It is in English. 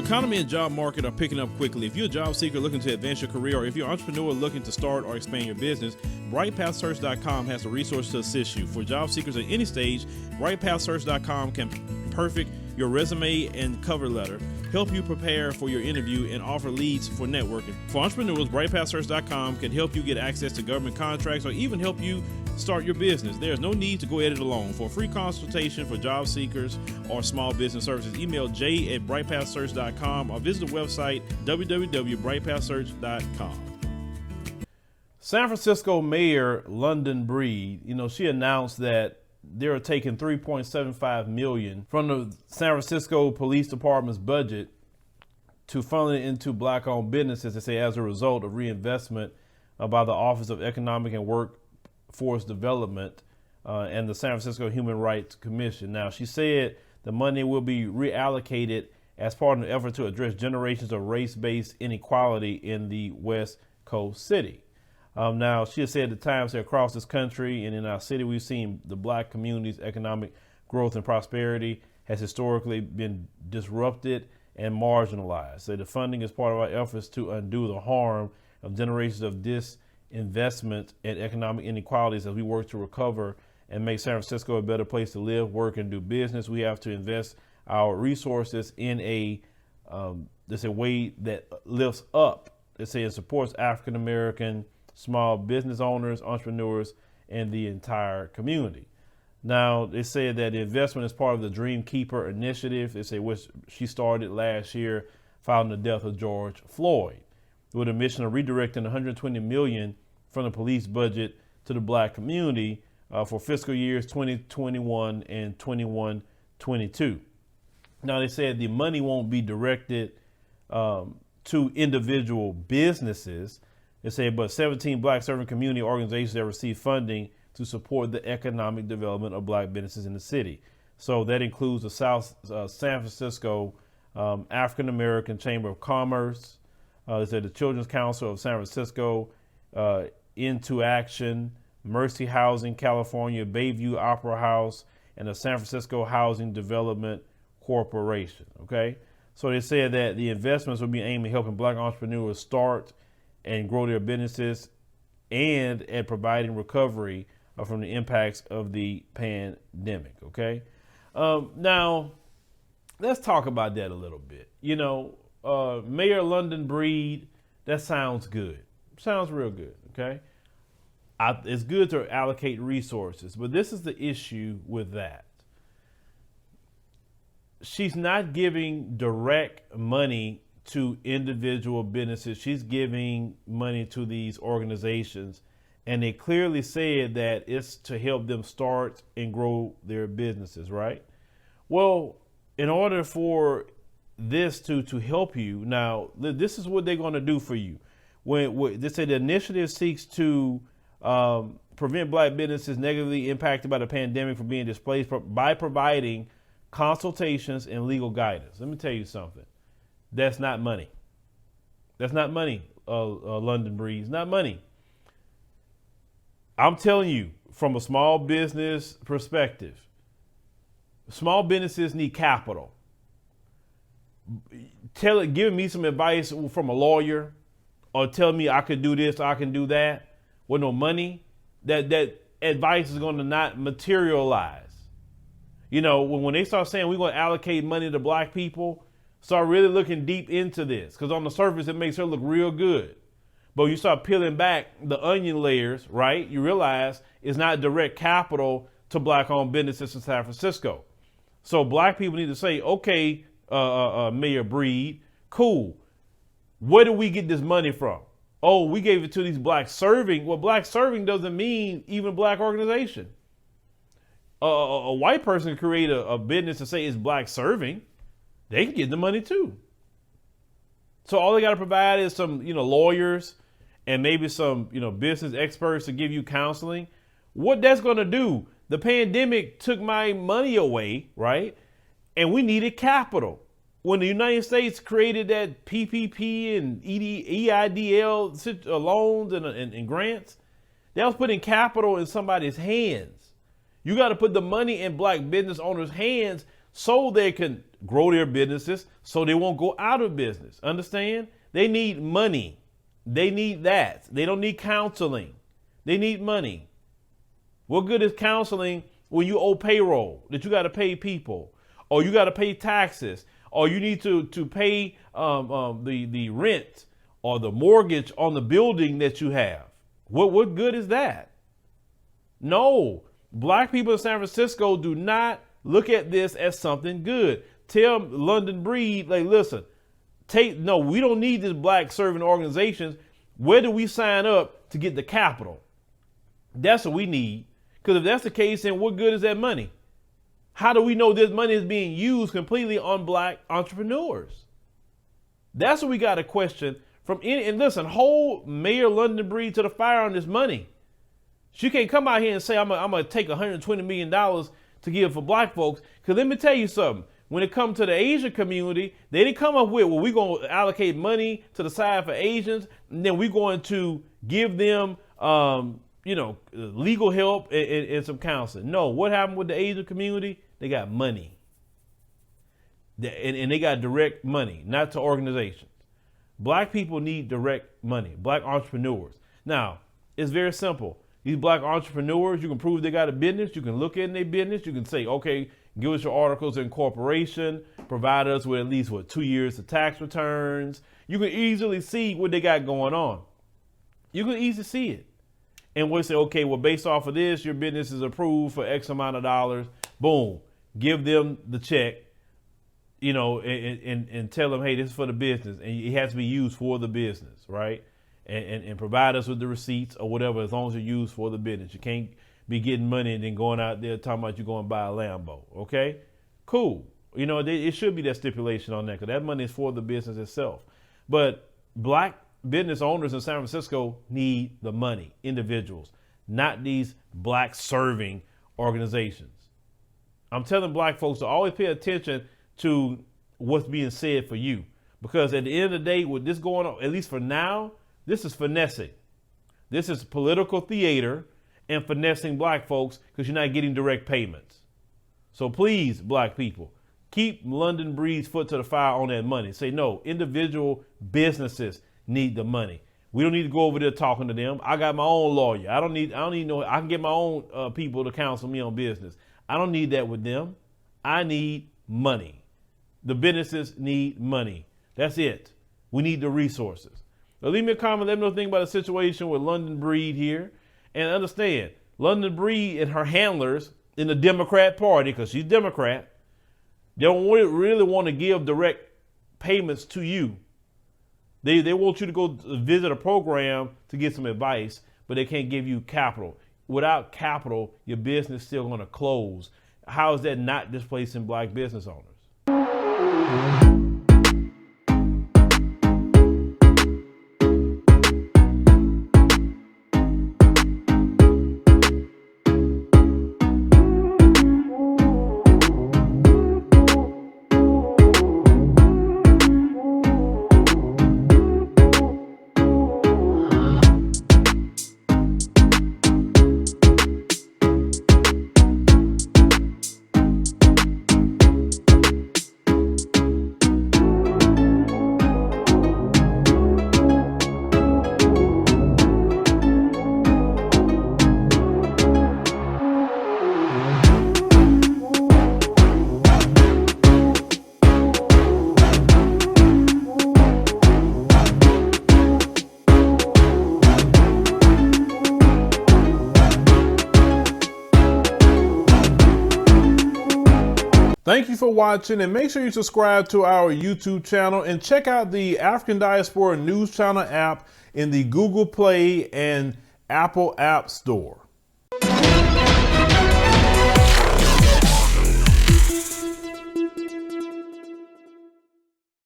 The economy and job market are picking up quickly. If you're a job seeker looking to advance your career, or if you're an entrepreneur looking to start or expand your business, BrightPathSearch.com has the resources to assist you. For job seekers at any stage, BrightPathSearch.com can perfect your resume and cover letter, help you prepare for your interview, and offer leads for networking. For entrepreneurs, BrightPathSearch.com can help you get access to government contracts or even help you start your business. There's no need to go at it alone. For a free consultation for job seekers or small business services, email jay@brightpathsearch.com or visit the website www.brightpathsearch.com. San Francisco Mayor London Breed, she announced that they're taking $3.75 million from the San Francisco Police Department's budget to funnel it into Black-owned businesses, they say, as a result of reinvestment by the Office of Economic and Workforce Development and the San Francisco Human Rights Commission. Now, she said the money will be reallocated as part of an effort to address generations of race-based inequality in the West Coast city. Now, she has said at times that across this country and in our city, we've seen the Black community's economic growth and prosperity has historically been disrupted and marginalized. So the funding is part of our efforts to undo the harm of generations of disinvestment and economic inequalities as we work to recover and make San Francisco a better place to live, work, and do business. We have to invest our resources in a way that lifts up, let's say, and supports African American small business owners, entrepreneurs, and the entire community. Now, they said that the investment is part of the Dream Keeper initiative, they say, which she started last year following the death of George Floyd, with a mission of redirecting $120 million from the police budget to the Black community for fiscal years 2021 and 21-22. Now, they said the money won't be directed to individual businesses. They say, but 17 Black serving community organizations that receive funding to support the economic development of Black businesses in the city. So that includes the South San Francisco African American Chamber of Commerce, they said the Children's Council of San Francisco, Into Action, Mercy Housing California, Bayview Opera House, and the San Francisco Housing Development Corporation. Okay, so they said that the investments will be aimed at helping Black entrepreneurs start and grow their businesses and at providing recovery from the impacts of the pandemic. Okay. Now let's talk about that a little bit. Mayor London Breed, that sounds good. Sounds real good. Okay. It's good to allocate resources, but this is the issue with that. She's not giving direct money to individual businesses. She's giving money to these organizations, and they clearly said that it's to help them start and grow their businesses, right? Well, in order for this to help you, now this is what they're going to do for you. When they say the initiative seeks to prevent Black businesses negatively impacted by the pandemic from being displaced by providing consultations and legal guidance. Let me tell you something. That's not money. That's not money, London Breed. It's not money. I'm telling you, from a small business perspective, small businesses need capital. Giving me some advice from a lawyer or tell me I could do this, I can do that with no money, that advice is going to not materialize. When they start saying we're going to allocate money to Black people, start really looking deep into this, because on the surface, it makes her look real good. But you start peeling back the onion layers, right? You realize it's not direct capital to Black-owned businesses in San Francisco. So Black people need to say, okay, Mayor Breed, cool. Where do we get this money from? Oh, we gave it to these Black serving. Well, Black serving doesn't mean even Black organization. A white person can create a business and say it's Black serving. They can get the money too. So all they got to provide is some, lawyers and maybe some, business experts to give you counseling. What that's going to do, the pandemic took my money away, right? And we needed capital. When the United States created that PPP and EIDL loans and grants, that was putting capital in somebody's hands. You got to put the money in Black business owners' hands so they can grow their businesses so they won't go out of business. Understand? They need money. They need that. They don't need counseling. They need money. What good is counseling when you owe payroll, that you got to pay people, or you got to pay taxes, or you need to pay the rent or the mortgage on the building that you have? What good is that? No, black people in San Francisco do not look at this as something good. Tell London Breed, like, listen, no, we don't need this black serving organizations. Where do we sign up to get the capital? That's what we need. Because if that's the case, then what good is that money? How do we know this money is being used completely on black entrepreneurs? That's what we got to question from any. And listen, hold Mayor London Breed to the fire on this money. She can't come out here and say, I'm going to take $120 million to give for black folks. Because let me tell you something. When it comes to the Asian community, they didn't come up with, well, we're going to allocate money to the side for Asians, and then we're going to give them, legal help and some counseling. No, what happened with the Asian community? They got money. And they got direct money, not to organizations. Black people need direct money, black entrepreneurs. Now, it's very simple. These black entrepreneurs, you can prove they got a business. You can look in their business. You can say, okay, give us your articles of incorporation, provide us with at least 2 years of tax returns. You can easily see what they got going on. You can easily see it. And we'll say, okay, well, based off of this, your business is approved for X amount of dollars. Boom. Give them the check, and tell them, hey, this is for the business. And it has to be used for the business, right? And provide us with the receipts or whatever, as long as it's used for the business. You can't be getting money and then going out there talking about you're going to buy a Lambo. Okay, cool. It should be that stipulation on that, because that money is for the business itself. But black business owners in San Francisco need the money, individuals, not these black serving organizations. I'm telling black folks to always pay attention to what's being said for you, because at the end of the day, with this going on, at least for now, this is finessing. This is political theater and finessing black folks because you're not getting direct payments. So please, black people, keep London Breed's foot to the fire on that money. Say, no, individual businesses need the money. We don't need to go over there talking to them. I got my own lawyer. I don't need no, I can get my own people to counsel me on business. I don't need that with them. I need money. The businesses need money. That's it. We need the resources. Now leave me a comment. Let me know what you think about the situation with London Breed here. And understand, London Breed and her handlers in the Democrat Party, because she's Democrat, they don't really want to give direct payments to you. They want you to go visit a program to get some advice, but they can't give you capital. Without capital, your business is still going to close. How is that not displacing black business owners? Thank you for watching, and make sure you subscribe to our YouTube channel and check out the African Diaspora News Channel app in the Google Play and Apple App Store.